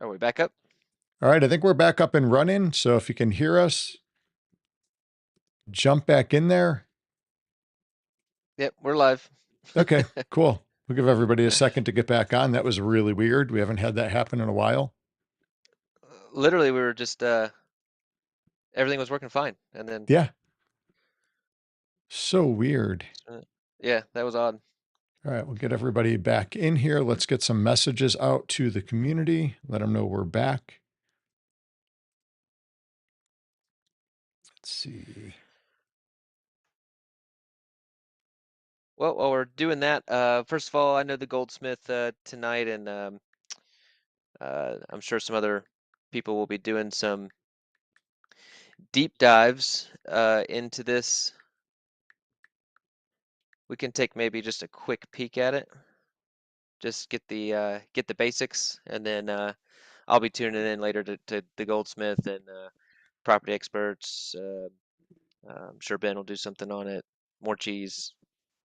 Are we back up? All right, I think we're back up and running. So if you can hear us, jump back in there. Yep, we're live. Okay, cool. We'll give everybody a second to get back on. That was really weird. We haven't had that happen in a while. Literally, we were just everything was working fine, and then Yeah, so weird. uh, yeah, that was odd. All right, we'll get everybody back in here. Let's get some messages out to the community. Let them know we're back. Let's see. Well, while we're doing that, first of all, I know the goldsmith tonight, and I'm sure some other people will be doing some deep dives into this. We can take maybe just a quick peek at it, just get the basics, and then I'll be tuning in later to the goldsmith and property experts. I'm sure Ben will do something on it. More cheese.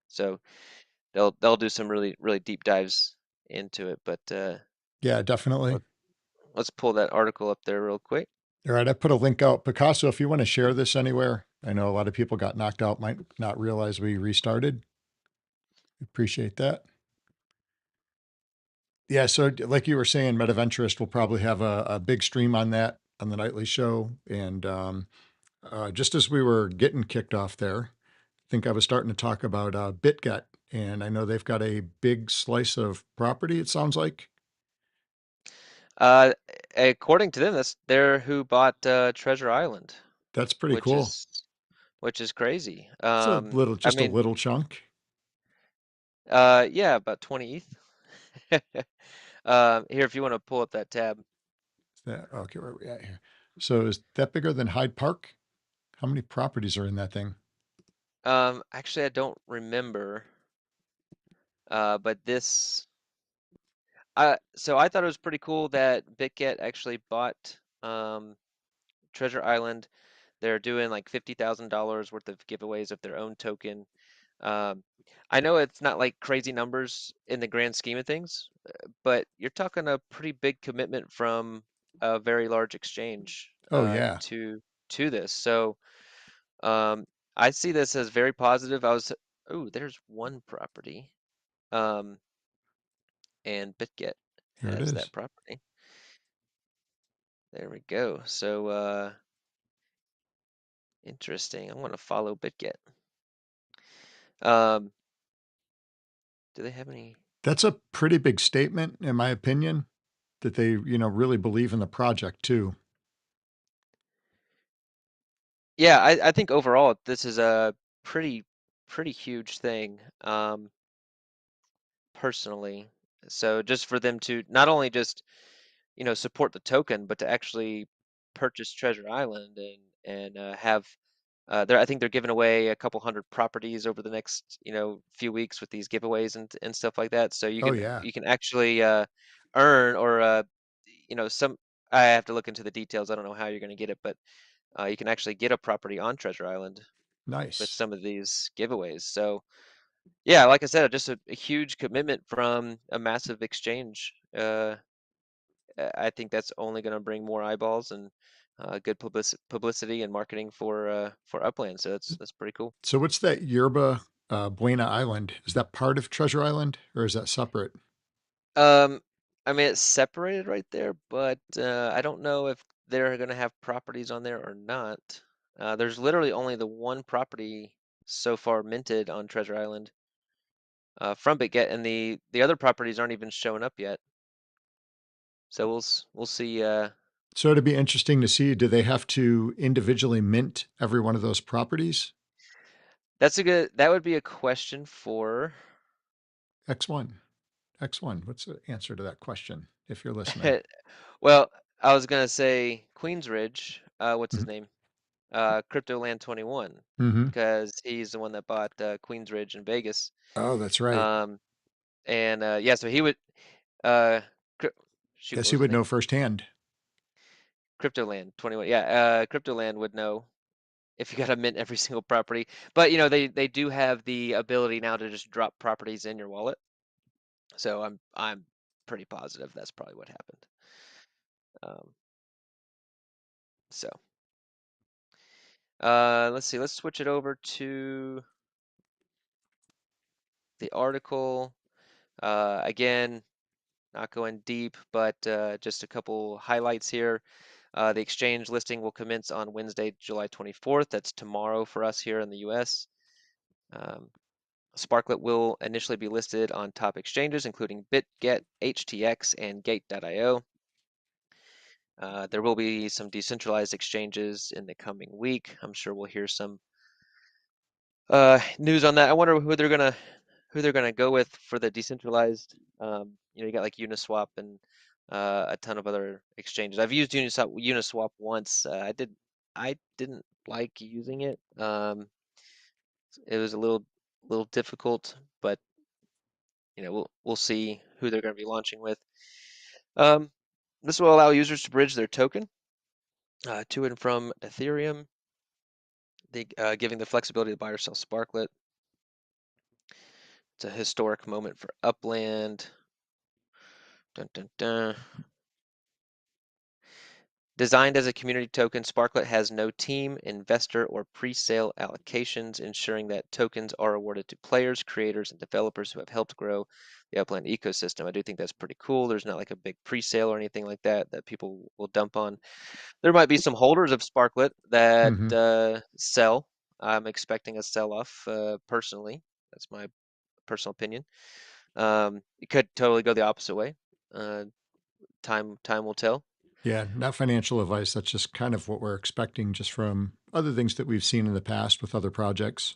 So they'll do some really deep dives into it. But Yeah, definitely. let, let's pull that article up there real quick. All right, I put a link out. Picasso, if you want to share this anywhere, I know a lot of people got knocked out, might not realize we restarted. Appreciate that. Yeah, so like you were saying, Metaventurist will probably have a big stream on that on the nightly show. And just as we were getting kicked off there, I think I was starting to talk about BitGet, and I know they've got a big slice of property, it sounds like. Uh, According to them, they're who bought Treasure Island, That's pretty which cool. is which is crazy. It's a little, I just a mean, little chunk. yeah, about 20 ETH. Here, if you want to pull up that tab. Okay, where are we at here? So is that bigger than Hyde Park? How many properties are in that thing? Actually, I don't remember. But this so I thought it was pretty cool that BitGet actually bought Treasure Island. They're doing like $50,000 worth of giveaways of their own token. Um, I know it's not like crazy numbers in the grand scheme of things, but you're talking a pretty big commitment from a very large exchange Oh, yeah. to this. So um, I see this as very positive. Oh, there's one property, um, and BitGet Here it has is. that property. There we go. So interesting. I want to follow BitGet. Um, do they have any? That's a pretty big statement, in my opinion, that they, really believe in the project too. Yeah, I think overall this is a pretty huge thing, personally. So just for them to not only just, support the token, but to actually purchase Treasure Island and have I think they're giving away a couple hundred properties over the next, few weeks with these giveaways and stuff like that. So Oh, yeah. you can actually earn or some I have to look into the details. I don't know how you're going to get it, but you can actually get a property on Treasure Island with Nice. some of these giveaways. So yeah, like I said, just a huge commitment from a massive exchange. I think that's only going to bring more eyeballs and good publicity and marketing for Upland. So that's pretty cool. So what's that Yerba Buena Island? Is that part of Treasure Island or is that separate? Um, I mean, it's separated right there, but I don't know if they're going to have properties on there or not. There's literally only the one property so far minted on Treasure Island from BitGet, and the other properties aren't even showing up yet. So we'll see. So it'd be interesting to see, do they have to individually mint every one of those properties? That would be a question for. X1. X1. What's the answer to that question if you're listening? Well, I was gonna say Queensridge. What's his Mhm. name? CryptoLand 21, Mhm. because he's the one that bought Queensridge in Vegas. Oh, that's right. Um, and yeah, so he would. Uh, cryp- Shoot, Guess what he was his would know name? firsthand. CryptoLand 21. Yeah, CryptoLand would know if you got to mint every single property. But they do have the ability now to just drop properties in your wallet. So I'm pretty positive that's probably what happened. Um, so let's see. Let's switch it over to the article. Again, not going deep, but just a couple highlights here. The exchange listing will commence on Wednesday, July 24th. That's tomorrow for us here in the US. Um, Sparklet will initially be listed on top exchanges, including BitGet, HTX, and Gate.io. There will be some decentralized exchanges in the coming week. I'm sure we'll hear some news on that. I wonder who they're gonna go with for the decentralized. You got like Uniswap and a ton of other exchanges. I've used Uniswap once. I didn't like using it. It was a little difficult, but we'll see who they're going to be launching with. Um, this will allow users to bridge their token to and from Ethereum, giving the flexibility to buy or sell Sparklet. It's a historic moment for Upland. Dun, dun, dun. Designed as a community token, Sparklet has no team, investor, or pre-sale allocations, ensuring that tokens are awarded to players, creators, and developers who have helped grow the Upland ecosystem. I do think that's pretty cool. There's not like a big pre-sale or anything like that people will dump on. There might be some holders of Sparklet that Hmm. sell. I'm expecting a sell-off personally. That's my personal opinion. It could totally go the opposite way. Uh, time will tell. Yeah, not financial advice. That's just kind of what we're expecting just from other things that we've seen in the past with other projects.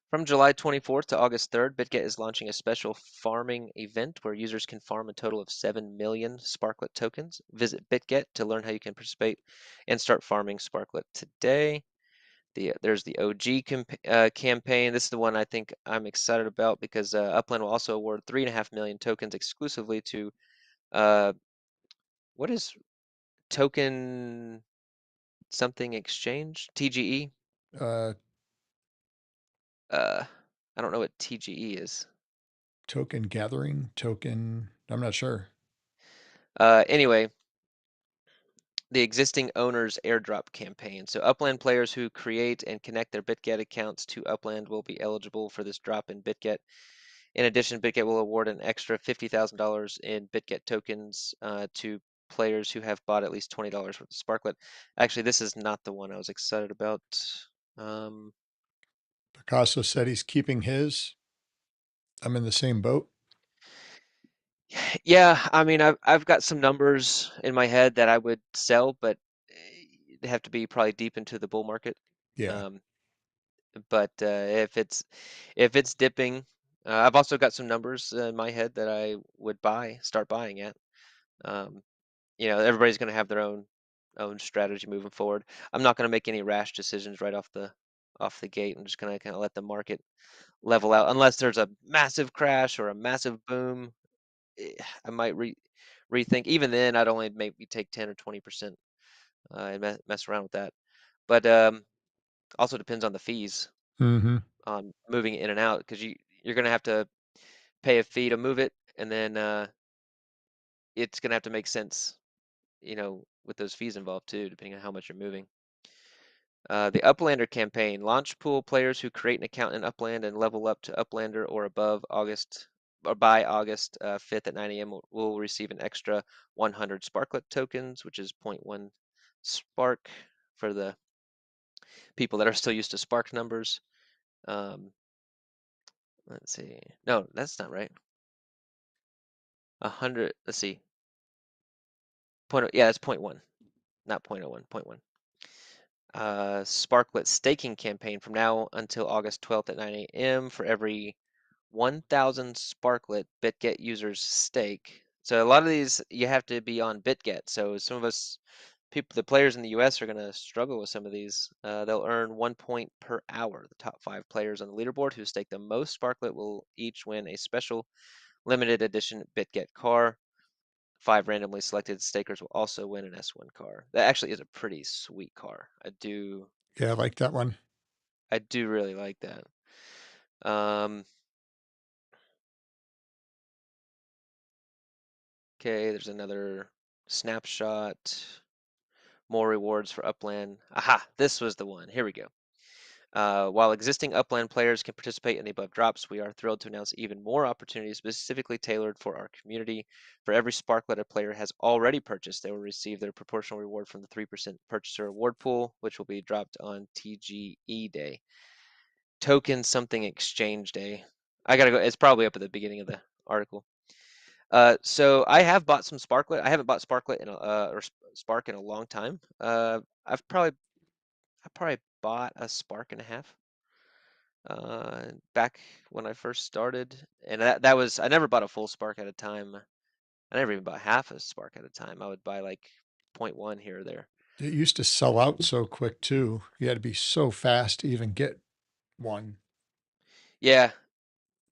From July 24th to August 3rd, BitGet is launching a special farming event where users can farm a total of 7 million Sparklet tokens. Visit BitGet to learn how you can participate and start farming Sparklet today. There's the OG campaign. This is the one I think I'm excited about because Upland will also award 3.5 million tokens exclusively to uh, what is token something exchange? TGE? Uh, Uh, I don't know what TGE is. Token gathering, token, I'm not sure. Anyway, the existing owners airdrop campaign. So Upland players who create and connect their BitGet accounts to Upland will be eligible for this drop in BitGet. In addition, BitGet will award an extra $50,000 in BitGet tokens to players who have bought at least $20 worth of Sparklet. Actually, this is not the one I was excited about. Um, Picasso said he's keeping his. I'm in the same boat. yeah, I mean, I've got some numbers in my head that I would sell, but they have to be probably deep into the bull market. Yeah. Um, but if it's dipping, I've also got some numbers in my head that I would start buying at. Um, everybody's going to have their own strategy moving forward. I'm not going to make any rash decisions right off the gate. I'm just going to kind of let the market level out unless there's a massive crash or a massive boom. I might rethink. Even then, I'd only maybe take 10 or 20% and mess around with that. But also depends on the fees Hmm. on moving it in and out because you're going to have to pay a fee to move it, and then it's going to have to make sense, with those fees involved too, depending on how much you're moving. The Uplander campaign. Launch pool players who create an account in Upland and level up to Uplander or above by August 5th at 9 a.m. will receive an extra 100 Sparklet tokens, which is zero point 0.1 Spark for the people that are still used to Spark numbers. Um, let's see. No, that's not right. 100. Let's see. Yeah, that's zero point 0.1, not 0.01, zero point 0.1. Sparklet staking campaign from now until August 12th at 9 a.m. For every 1,000 Sparklet BitGet users stake. So a lot of these you have to be on BitGet. So some of us, the players in the US are going to struggle with some of these. They'll earn 1 point per hour. The top 5 players on the leaderboard who stake the most Sparklet will each win a special limited edition BitGet car. 5 randomly selected stakers will also win an S1 car. That actually is a pretty sweet car. Yeah, I like that one. I do really like that. Um, okay, there's another snapshot, more rewards for Upland. Aha, this was the one. Here we go. While existing Upland players can participate in the above drops, we are thrilled to announce even more opportunities specifically tailored for our community. For every Sparklet a player has already purchased, they will receive their proportional reward from the 3% purchaser reward pool, which will be dropped on TGE Day. Token something exchange day. I gotta go. It's probably up at the beginning of the article. So I have bought some Sparklet. I haven't bought Sparklet in or Spark in a long time. I probably bought a Spark and a half back when I first started, and that was I never bought a full Spark at a time. I never even bought half a Spark at a time. I would buy like point 0.1 here or there. It used to sell out so quick too. You had to be so fast to even get one. Yeah.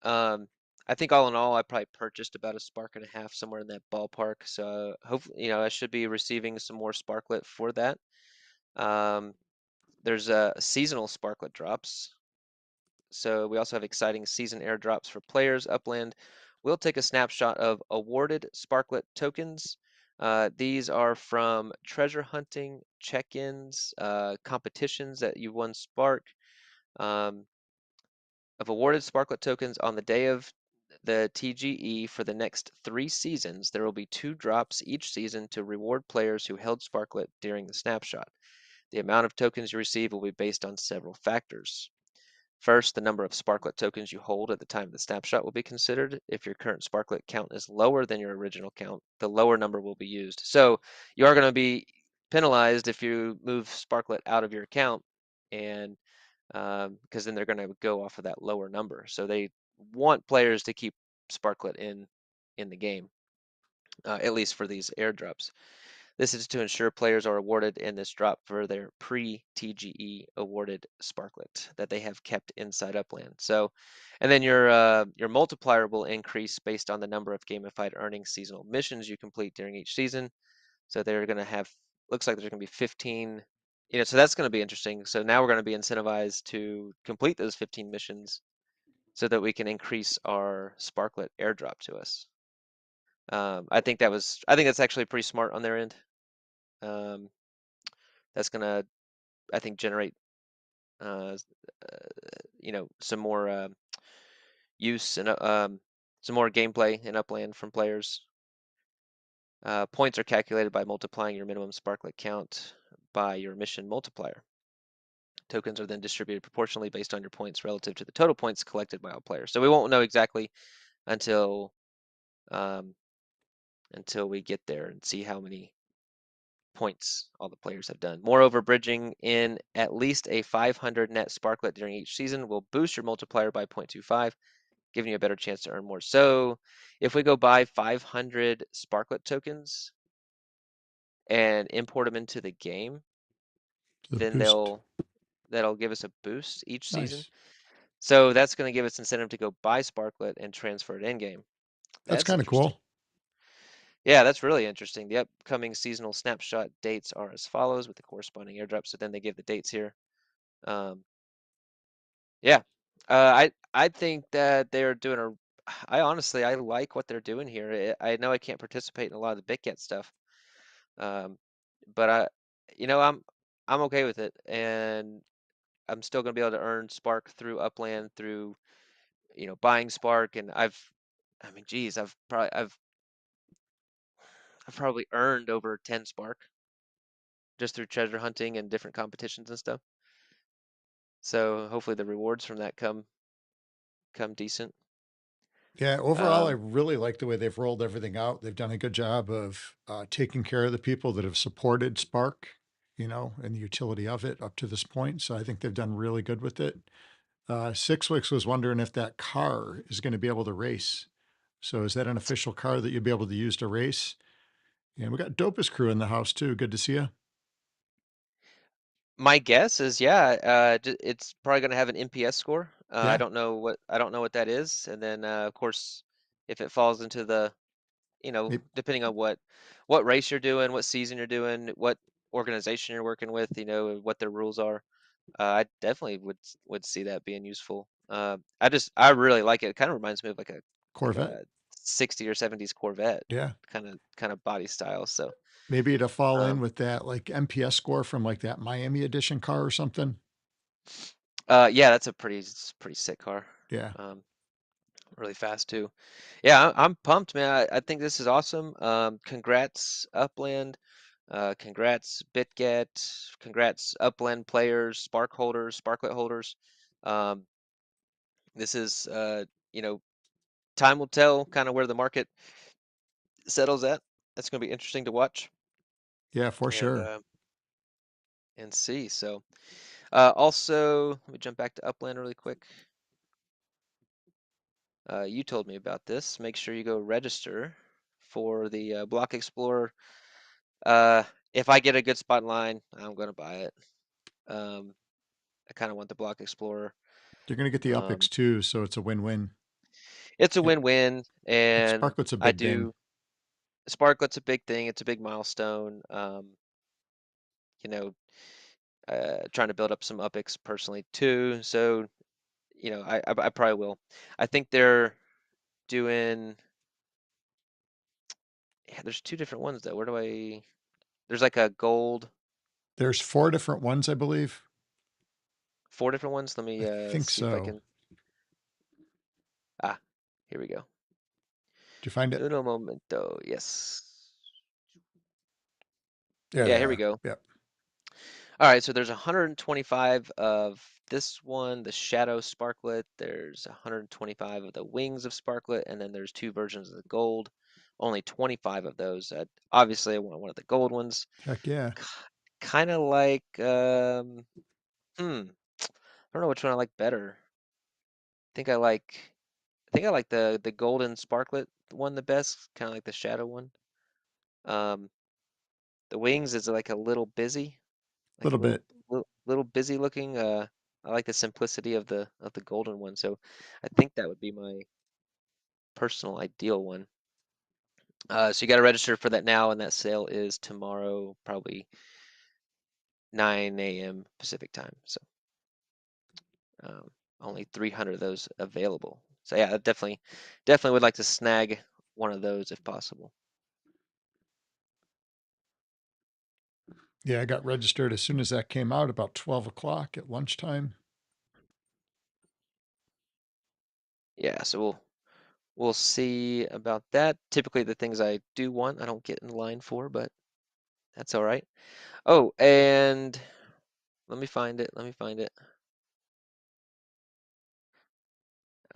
Um, I think all in all, I probably purchased about a Spark and a half somewhere in that ballpark. So hopefully, I should be receiving some more Sparklet for that. Um, there's seasonal Sparklet drops. So we also have exciting season airdrops for players. Upland will take a snapshot of awarded Sparklet tokens. These are from treasure hunting, check-ins, competitions that you won Spark. Um, of awarded Sparklet tokens on the day of the TGE for the next 3 seasons, there will be 2 drops each season to reward players who held Sparklet during the snapshot. The amount of tokens you receive will be based on several factors. First, the number of Sparklet tokens you hold at the time of the snapshot will be considered. If your current Sparklet count is lower than your original count, the lower number will be used. So you are going to be penalized if you move Sparklet out of your account, and because then they're going to go off of that lower number. So they want players to keep Sparklet in the game, at least for these airdrops. This is to ensure players are awarded in this drop for their pre-TGE awarded Sparklet that they have kept inside Upland. So, and then your multiplier will increase based on the number of gamified earnings seasonal missions you complete during each season. So they're going to have, looks like there's going to be 15. So that's going to be interesting. So now we're going to be incentivized to complete those 15 missions so that we can increase our Sparklet airdrop to us. I think that's actually pretty smart on their end. Um, that's gonna, I think, generate, uh, some more use and some more gameplay in Upland from players. Points are calculated by multiplying your minimum Sparklet count by your mission multiplier. Tokens are then distributed proportionally based on your points relative to the total points collected by all players. So we won't know exactly until um, we get there and see how many points all the players have done. Moreover, bridging in at least a 500 net Sparklet during each season will boost your multiplier by 0.25, giving you a better chance to earn more. So if we go buy 500 Sparklet tokens and import them into the game, The then boost. that'll give us a boost each season. Nice. So that's going to give us incentive to go buy Sparklet and transfer it in game. That's That's kind of interesting. cool. Yeah, that's really interesting. The upcoming seasonal snapshot dates are as follows with the corresponding airdrop. So then they give the dates here. Um, yeah, I think that they're doing a. I honestly I like what they're doing here. I know I can't participate in a lot of the BitGet stuff, um, but I'm okay with it, and I'm still gonna be able to earn Spark through Upland through buying Spark, and I mean, geez, I've probably earned over 10 Spark just through treasure hunting and different competitions and stuff. So hopefully the rewards from that come decent. Yeah, overall, I Um, really like the way they've rolled everything out. They've done a good job of taking care of the people that have supported Spark, and the utility of it up to this point. So I think they've done really good with it. Sixwix was wondering if that car is going to be able to race. So is that an official car that you'll be able to use to race? And we got Dopest Crew in the house too. Good to see you. My guess is, yeah, it's probably going to have an NPS score. Yeah, I don't know what that is, and then of course, if it falls into the, maybe depending on what race you're doing, what season you're doing, what organization you're working with, what their rules are. I definitely would see that being useful. I really like it. It kind of reminds me of like a Corvette. 60 or 70s Corvette Yeah. kind of body style. So Maybe to fall in um, with that, like, MPS score from, like, that Miami edition car or something. yeah, that's a pretty sick car. Yeah. Um, really fast too. Yeah, I'm pumped, man. I think this is awesome. Congrats, Upland. Congrats, BitGet. Congrats, Upland players, Spark holders, Sparklet holders. Um, this is, time will tell kind of where the market settles at. That's going to be interesting to watch Yeah, for and sure. uh, and see. So, also, let me jump back to Upland really quick. You told me about this. Make sure you go register for the Block Explorer. Uh, if I get a good spot in line, I'm going to buy it. Um, I kind of want the Block Explorer. You're gonna get the Um, UpX too, so it's a win-win. it's a And win-win, and Sparklet's a I big thing. do. Sparklet's a big thing. It's a big milestone. You know, trying to build up some UpX personally too. So, I probably will. I think they're doing. Yeah, there's two different ones though. Where do I? There's like a gold. There's 4 different ones, I believe. Four different ones. Let I me think see if I so. can. Ah, here we go. Did you find it? Uno momento. Yes. There Yeah, they here we are. go. Yep. All right, so there's 125 of this one, the Shadow Sparklet. There's 125 of the Wings of Sparklet, and then there's two versions of the gold. Only 25 of those. Obviously, I want one of the gold ones. Heck yeah. Kind of like, I don't know which one I like better. think I like, I think I like the golden Sparklet one the best. Kind of like the Shadow one. Um, the Wings is like a little busy. A Like a little little bit. little busy looking. I like the simplicity of the golden one, so I think that would be my personal ideal one. So you got to register for that now, and that sale is tomorrow, probably 9 a.m. Pacific time. So um, only 300 of those available. So yeah, I definitely would like to snag one of those if possible. Yeah, I got registered as soon as that came out, about 12 o'clock at lunchtime. Yeah, so we'll see about that. Typically, the things I do want, I don't get in line for, but that's all right. Oh, and let me find it. Let me find it.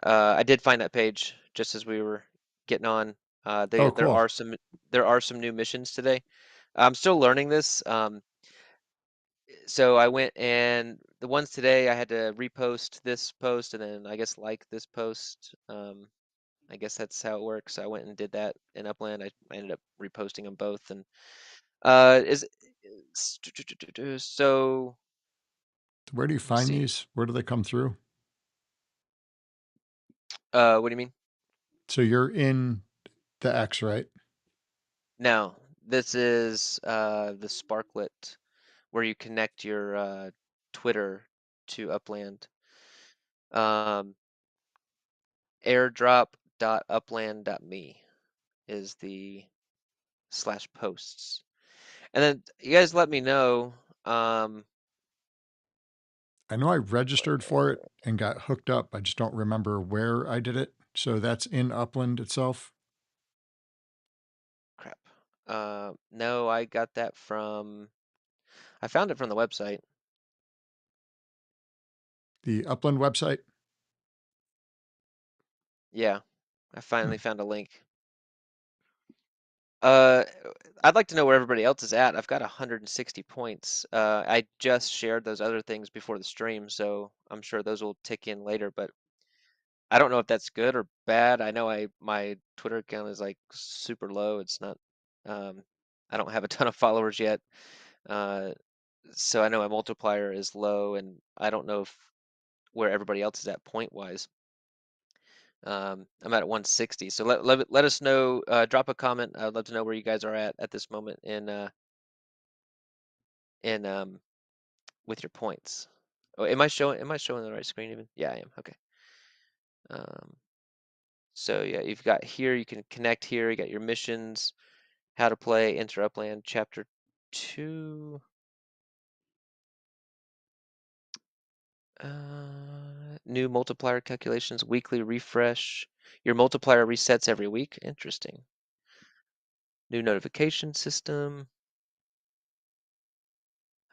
I did find that page just as we were getting on. Oh, There cool. are some new missions today. I'm still learning this. So I went and the ones today I had to repost this post and then I guess like this post. I guess that's how it works. I went and did that in Upland. I ended up reposting them both and is so Where do you let me find see. these? Where do they come through? What do you mean? So you're in the X, right? No, this is the Sparklet where you connect your Twitter to Upland. Um, airdrop.upland.me is the slash posts. And then you guys let me know. Um, I know I registered for it and got hooked up. I just don't remember where I did it. So that's in Upland itself. crap. No, I got that I found it from the website. The Upland website. Yeah, I Hmm. finally found a link. Uh, I'd like to know where everybody else is at. I've got 160 points. I just shared those other things before the stream, so I'm sure those will tick in later, but I don't know if that's good or bad. I know my Twitter account is like super low. It's not um I don't have a ton of followers yet. Uh so I know my multiplier is low and I don't know if where everybody else is at point wise. I'm at 160. So let us know, drop a comment. I'd love to know where you guys are at this moment in with your points. Oh, am I showing the right screen even? Yeah, I am. Okay. Um So yeah, you've got here, you can connect here, you got your missions, how to play, enter Upland, chapter 2. New multiplier calculations, weekly refresh. Your multiplier resets every week. Interesting. New notification system.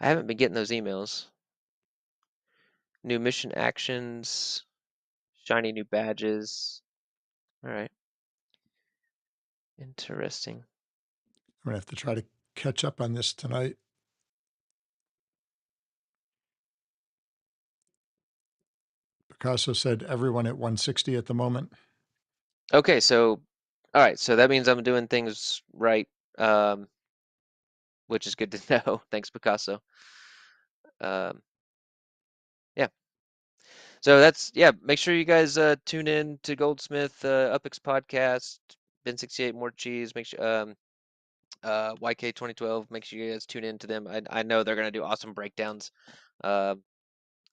I haven't been getting those emails. New mission actions, shiny new badges. All right. Interesting. I'm gonna have to try to catch up on this tonight. Picasso said everyone at 160 at the moment. Okay, so all right, so that means I'm doing things right, um, which is good to know. Thanks, Picasso. Um, yeah. So that's yeah. Make sure you guys tune in to Goldsmith Upix podcast, Ben 68 More Cheese. Make sure YK 2012. Make sure you guys tune in to them. I know they're gonna do awesome breakdowns, uh,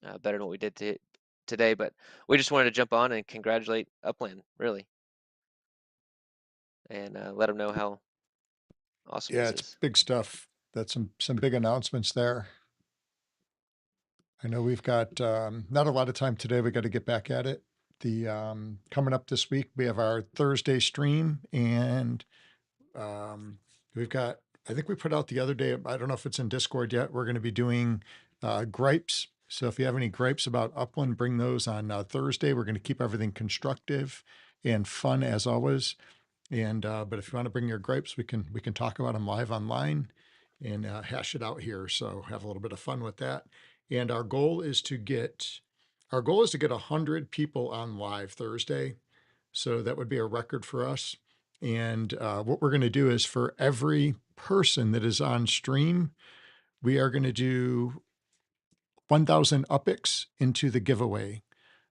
better than what we did today. But we just wanted to jump on and congratulate Upland, really, and let them know how awesome Yeah, this it's is. big stuff. That's some big announcements there. I know we've got not a lot of time today. We got to get back at it. The coming up this week, we have our Thursday stream, and um, we've got. I think we put out the other day. I don't know if it's in Discord yet. We're going to be doing gripes. So if you have any gripes about Upland, bring those on Thursday. We're going to keep everything constructive and fun as always. And but if you want to bring your gripes, we can talk about them live online and hash it out here. So have a little bit of fun with that. And our goal is to get 100 people on live Thursday. So that would be a record for us. And what we're going to do is for every person that is on stream, we are going to do 1,000 UPIX into the giveaway.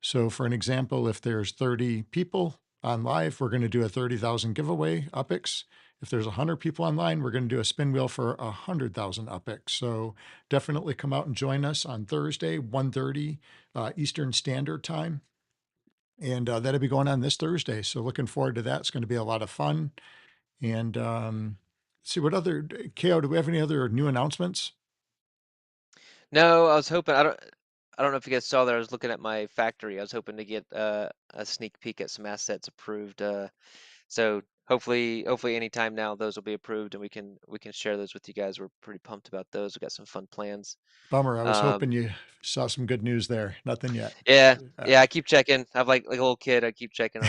So for an example, if there's 30 people on live, we're going to do a 30,000 giveaway UPIX. If there's 100 people online, we're going to do a spin wheel for 100,000 UPIX. So definitely come out and join us on Thursday, 1:30 Eastern Standard Time. And that'll be going on this Thursday. So looking forward to that. It's going to be a lot of fun. And see what other, KO, do we have any other new announcements? No, I was hoping. I don't know if you guys saw that. I was looking at my factory. I was hoping to get a sneak peek at some assets approved. So hopefully anytime now those will be approved and we can share those with you guys. We're pretty pumped about those. We got some fun plans. Bummer. I was Um, hoping you saw some good news there. Nothing yet. yeah, Uh, yeah. I keep checking. I'm like a little kid. I keep checking.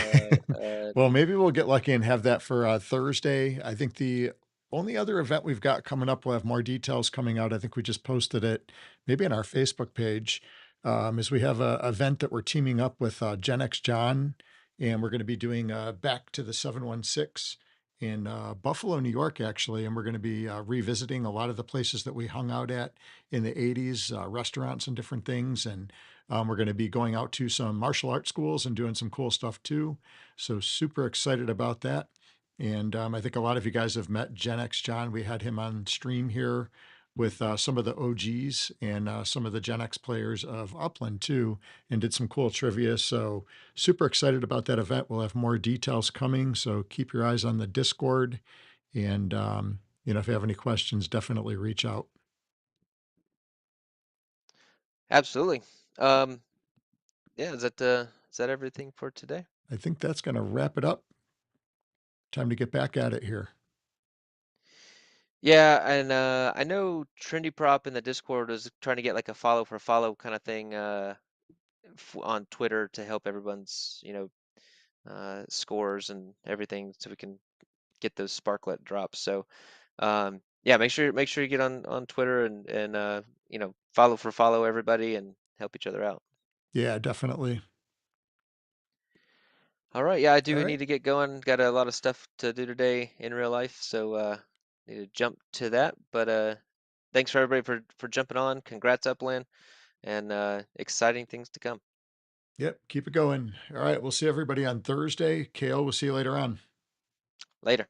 well, maybe we'll get lucky and have that for Thursday. I think the only other event we've got coming up, we'll have more details coming out. I think we just posted it maybe on our Facebook page. Is we have a event that we're teaming up with Gen X John, and we're going to be doing Back to the 716 in Buffalo, New York, actually. And we're going to be revisiting a lot of the places that we hung out at in the 80s, restaurants and different things. And we're going to be going out to some martial arts schools and doing some cool stuff too. So super excited about that. And I think a lot of you guys have met Gen X John. We had him on stream here with some of the OGs and some of the Gen X players of Upland too, and did some cool trivia. So super excited about that event. We'll have more details coming. So keep your eyes on the Discord. And, if you have any questions, definitely reach out. Absolutely. Yeah. Is that everything for today? I think that's going to wrap it up. Time to get back at it here. Yeah, and I know Trendy Prop in the Discord was trying to get like a follow for follow kind of thing on Twitter to help everyone's scores and everything, so we can get those Sparklet drops. So yeah, make sure you get on Twitter and follow for follow everybody and help each other out. Yeah, definitely. All right, yeah, I All do right. need to get going. Got a lot of stuff to do today in real life, so need to jump to that. But thanks for everybody for jumping on. Congrats, Upland, and exciting things to come. Yep. Keep it going. All right. We'll see everybody on Thursday. KO, we'll see you later on. Later.